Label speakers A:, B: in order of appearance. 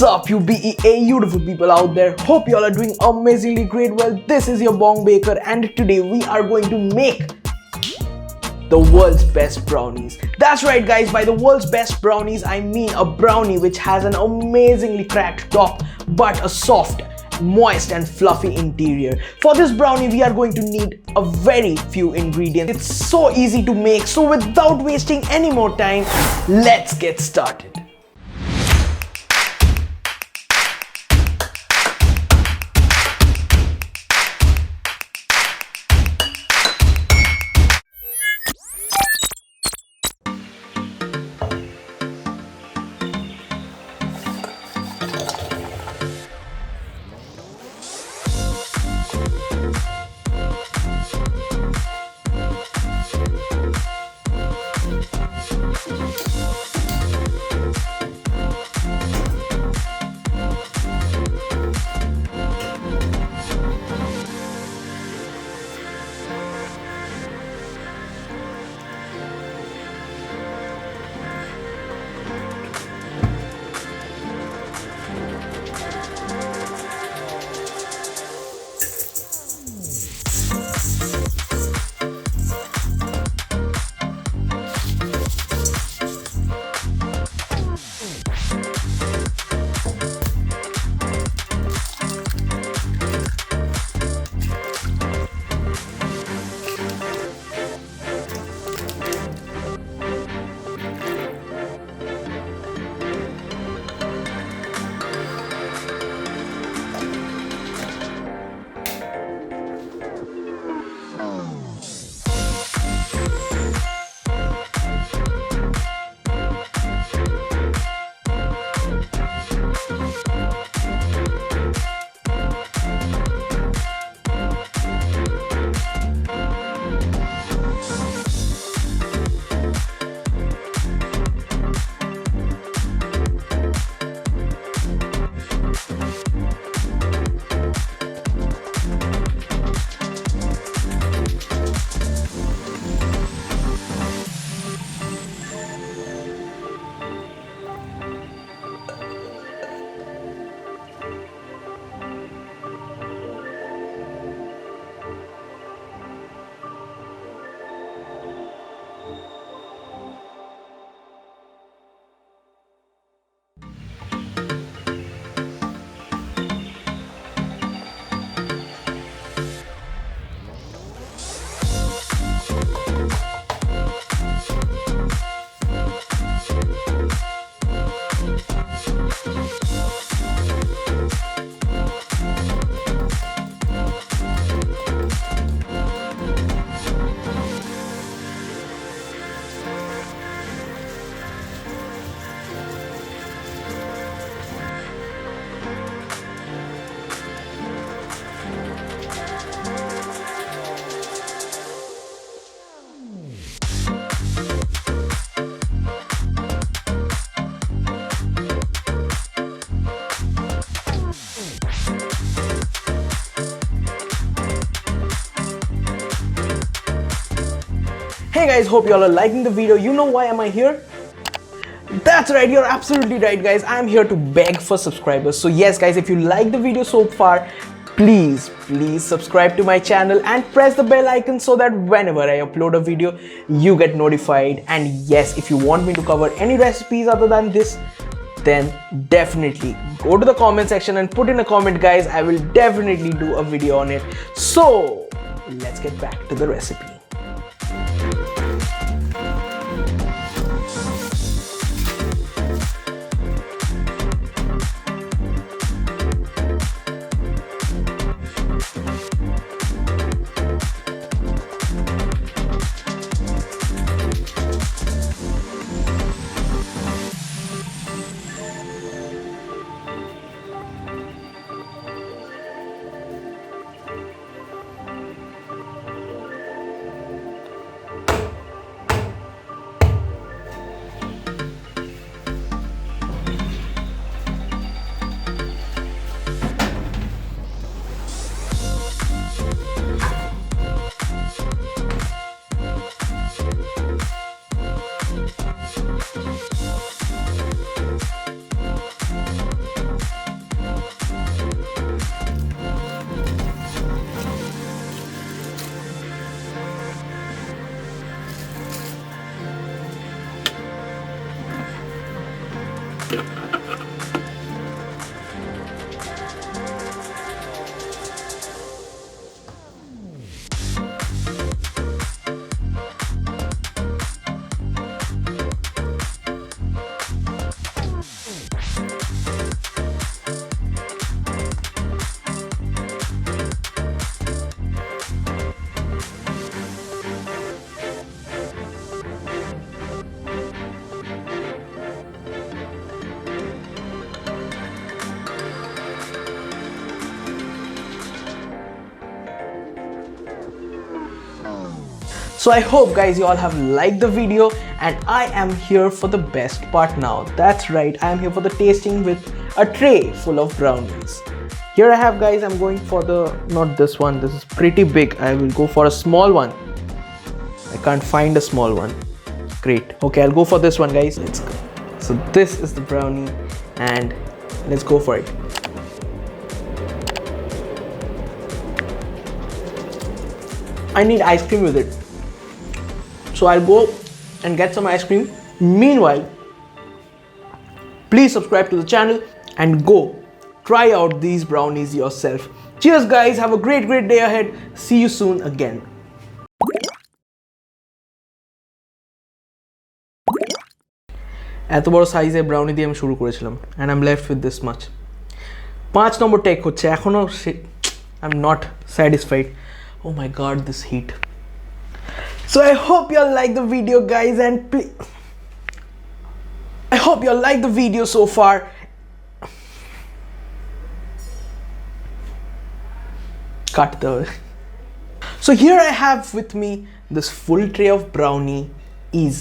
A: What's up, you BEA beautiful people out there? Hope you all are doing amazingly great. Well, this is your Bong Baker and today we are going to make the world's best brownies. That's right guys, by the world's best brownies I mean a brownie which has an amazingly cracked top but a soft, moist and fluffy interior. For this brownie we are going to need a very few ingredients. It's so easy to make, so without wasting any more time, let's get started. Hey guys, hope you all are liking the video. You know why am I here? That's right, you're absolutely right guys. I'm here to beg for subscribers. So yes guys, if you like the video so far, please subscribe to my channel and press the bell icon so that whenever I upload a video, you get notified. And yes, if you want me to cover any recipes other than this, then definitely go to the comment section and put in a comment guys. I will definitely do a video on it. So let's get back to the recipe. So I hope guys you all have liked the video, and I am here for the best part now. That's right, I am here for the tasting with a tray full of brownies. Here I have guys, I'm going for not this one, this is pretty big. I will go for a small one. I can't find a small one. Great. Okay, I'll go for this one guys. Let's go. So this is the brownie and let's go for it. I need ice cream with it. So I'll go and get some ice cream. Meanwhile, please subscribe to the channel and go try out these brownies yourself. Cheers guys, have a great day ahead. See you soon again. এত বড় সাইজে brownie দিয়ে আমি শুরু করেছিলাম and I'm left with this much. 5 number take হচ্ছে এখনো I'm not satisfied. Oh my god, this heat. So I hope you all like the video guys, and I hope you all like the video so far. Cut the So here I have with me this full tray of brownies.